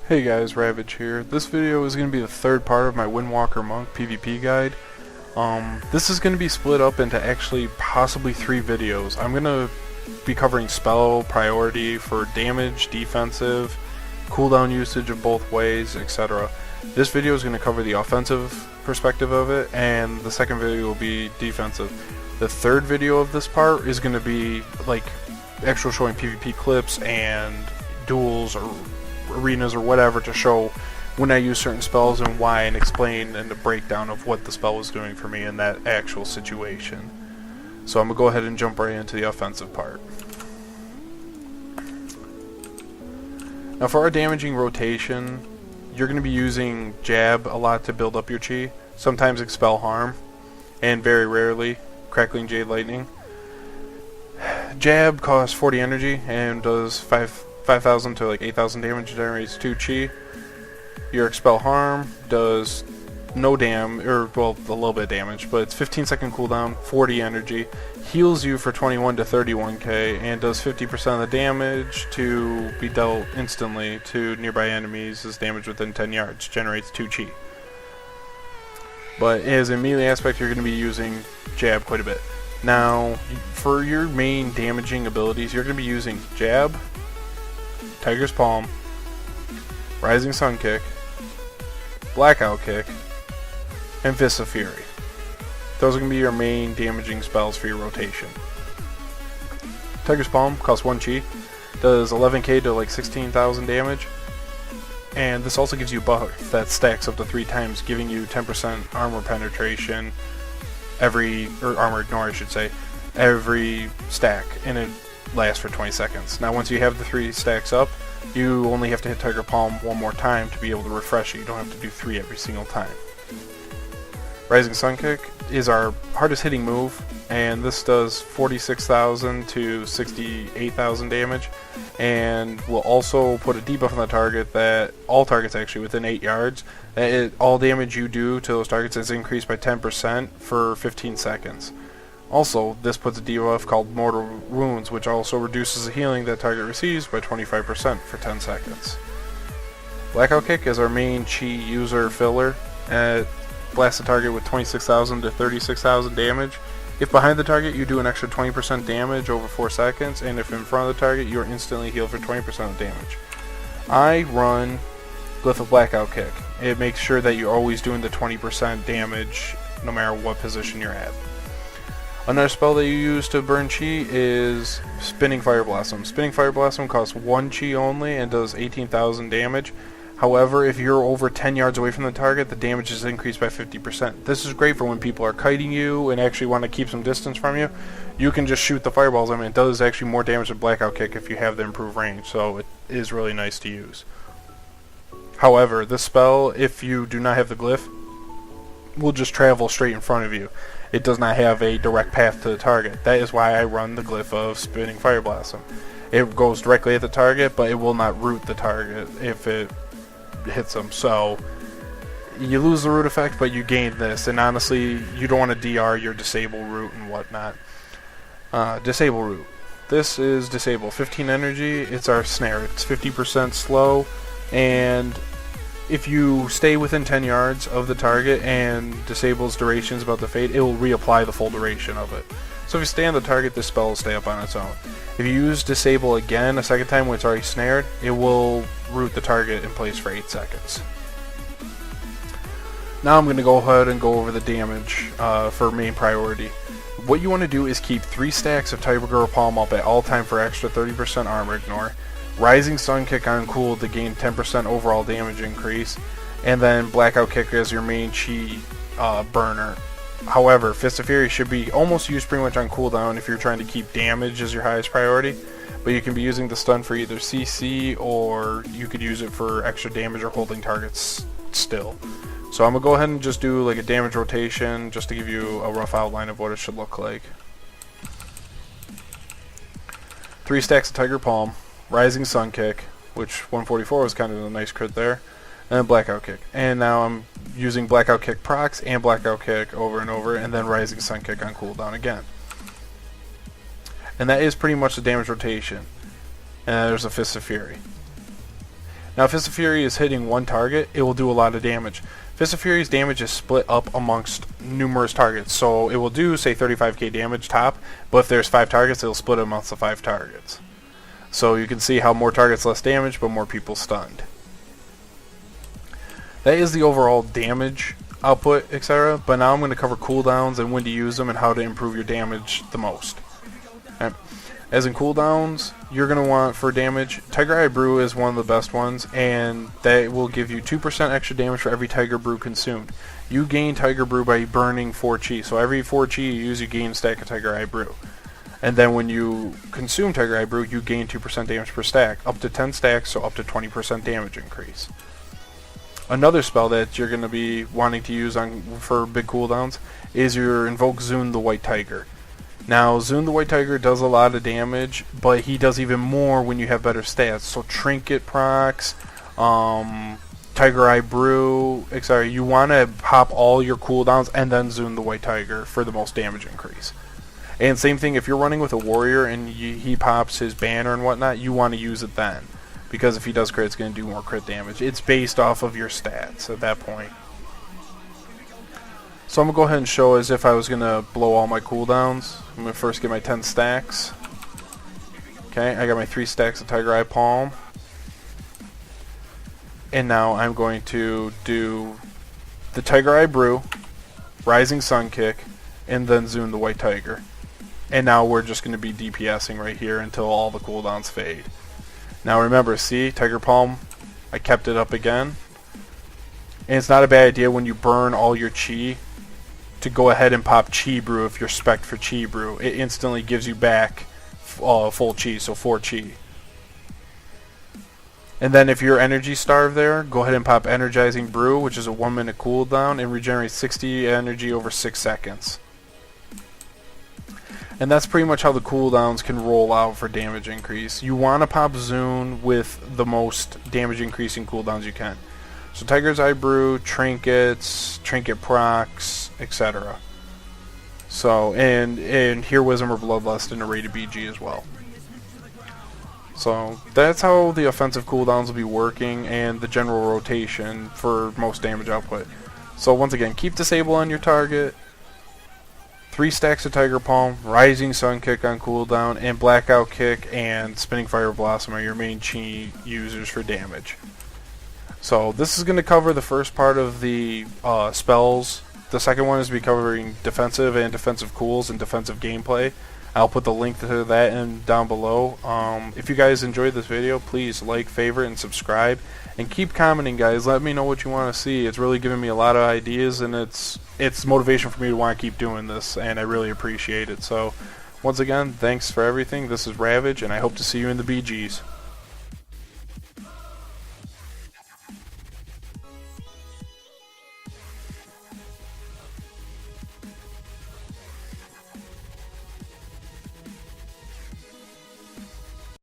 Hey guys, Ravedge here. This video is going to be the third part of my Windwalker Monk PvP guide. This is going to be split up into actually possibly 3 videos. I'm going to be covering spell priority for damage, defensive, cooldown usage of both ways, etc. This video is going to cover the offensive perspective of it, and the second video will be defensive. The third video of this part is going to be like actual showing PvP clips and duels or arenas or whatever to show when I use certain spells and why, and explain and the breakdown of what the spell was doing for me in that actual situation. So I'm going to go ahead and jump right into the offensive part. Now for our damaging rotation, you're going to be using Jab a lot to build up your chi, sometimes Expel Harm, and very rarely Crackling Jade Lightning. Jab costs 40 energy and does 5,000 to like 8,000 damage, generates 2 chi. Your Expel Harm does no damage, or well, a little bit of damage, but it's 15-second cooldown, 40 energy, heals you for 21 to 31k, and does 50% of the damage to be dealt instantly to nearby enemies as damage within 10 yards, generates 2 chi. But as a melee aspect, you're going to be using Jab quite a bit. Now, for your main damaging abilities, you're going to be using Jab, Tiger's Palm, Rising Sun Kick, Blackout Kick, and Fist of Fury. Those are going to be your main damaging spells for your rotation. Tiger's Palm costs 1 chi, does 11k to like 16,000 damage, and this also gives you a buff that stacks up to 3 times, giving you 10% armor penetration armor ignore I should say, every stack, and it lasts for 20 seconds. Now once you have the 3 stacks up, you only have to hit Tiger Palm one more time to be able to refresh it. You don't have to do 3 every single time. Rising Sun Kick is our hardest hitting move, and this does 46,000 to 68,000 damage, and will also put a debuff on the target that all targets actually within 8 yards. All damage you do to those targets is increased by 10% for 15 seconds. Also, this puts a debuff called Mortal Wounds, which also reduces the healing that target receives by 25% for 10 seconds. Blackout Kick is our main chi user filler. Blast the target with 26,000 to 36,000 damage. If behind the target, you do an extra 20% damage over 4 seconds, and if in front of the target, you are instantly healed for 20% of damage. I run Glyph of Blackout Kick. It makes sure that you're always doing the 20% damage no matter what position you're at. Another spell that you use to burn chi is Spinning Fire Blossom. Spinning Fire Blossom costs 1 chi only and does 18,000 damage. However, if you're over 10 yards away from the target, the damage is increased by 50%. This is great for when people are kiting you and actually want to keep some distance from you. You can just shoot the fireballs. I mean, it does actually more damage than Blackout Kick if you have the improved range, so it is really nice to use. However, this spell, if you do not have the glyph, will just travel straight in front of you. It does not have a direct path to the target. That is why I run the glyph of Spinning Fire Blossom. It goes directly at the target, but it will not root the target if it hits them. So you lose the root effect, but you gain this, and honestly, you don't want to DR your disable root and whatnot. Disable root. This is disable 15 energy. It's our snare. It's 50% slow, and if you stay within 10 yards of the target and disables durations about to fade, it will reapply the full duration of it. So if you stay on the target, this spell will stay up on its own. If you use disable again a second time when it's already snared, it will root the target in place for 8 seconds. Now I'm going to go ahead and go over the damage for main priority. What you want to do is keep 3 stacks of Tiger Palm up at all time for extra 30% armor ignore. Rising Sun Kick on cool to gain 10% overall damage increase, and then Blackout Kick as your main chi burner. However, Fist of Fury should be almost used pretty much on cooldown if you're trying to keep damage as your highest priority, but you can be using the stun for either CC, or you could use it for extra damage or holding targets still. So I'm going to go ahead and just do like a damage rotation just to give you a rough outline of what it should look like. 3 stacks of Tiger Palm, Rising Sun Kick, which 144 was kind of a nice crit there, and then Blackout Kick. And now I'm using Blackout Kick procs and Blackout Kick over and over, and then Rising Sun Kick on cooldown again. And that is pretty much the damage rotation. And there's a Fist of Fury. Now if Fist of Fury is hitting one target, it will do a lot of damage. Fist of Fury's damage is split up amongst numerous targets, so it will do, say, 35k damage top, but if there's 5 targets, it'll split it amongst the 5 targets. So you can see how more targets, less damage, but more people stunned. That is the overall damage output, etc. But now I'm going to cover cooldowns and when to use them and how to improve your damage the most. Okay. As in cooldowns, you're going to want for damage, Tiger Eye Brew is one of the best ones, and that will give you 2% extra damage for every Tiger Brew consumed. You gain Tiger Brew by burning 4 chi, so every 4 chi you use, you gain a stack of Tiger Eye Brew. And then when you consume Tiger Eye Brew, you gain 2% damage per stack, up to 10 stacks, so up to 20% damage increase. Another spell that you're going to be wanting to use for big cooldowns is your Invoke Zune the White Tiger. Now, Zune the White Tiger does a lot of damage, but he does even more when you have better stats. So Trinket procs, Tiger Eye Brew, etc. You want to pop all your cooldowns and then Zune the White Tiger for the most damage increase. And same thing, if you're running with a warrior and he pops his banner and whatnot, you want to use it then. Because if he does crit, it's going to do more crit damage. It's based off of your stats at that point. So I'm going to go ahead and show as if I was going to blow all my cooldowns. I'm going to first get my 10 stacks. Okay, I got my 3 stacks of Tiger Eye Palm. And now I'm going to do the Tiger Eye Brew, Rising Sun Kick, and then Zune the White Tiger. And now we're just going to be DPSing right here until all the cooldowns fade. Now remember, see, Tiger Palm, I kept it up again. And it's not a bad idea when you burn all your chi to go ahead and pop Chi Brew if you're spec'd for Chi Brew. It instantly gives you back full Chi, so 4 Chi. And then if you're energy starved there, go ahead and pop Energizing Brew, which is a 1-minute cooldown, and regenerates 60 energy over 6 seconds. And that's pretty much how the cooldowns can roll out for damage increase. You want to pop Zune with the most damage increasing cooldowns you can. So Tiger's Eye Brew, Trinkets, Trinket procs, etc. So, and Heroism or Bloodlust in a rated BG as well. So that's how the offensive cooldowns will be working and the general rotation for most damage output. So once again, keep Disable on your target, 3 stacks of Tiger Palm, Rising Sun Kick on cooldown, and Blackout Kick and Spinning Fire Blossom are your main chi users for damage. So this is going to cover the first part of the spells. The second one is covering defensive and defensive cools and defensive gameplay. I'll put the link to that down below. If you guys enjoyed this video, please like, favorite, and subscribe. And keep commenting, guys. Let me know what you want to see. It's really giving me a lot of ideas, and it's motivation for me to want to keep doing this, and I really appreciate it. So once again, thanks for everything. This is Ravedge, and I hope to see you in the BGs.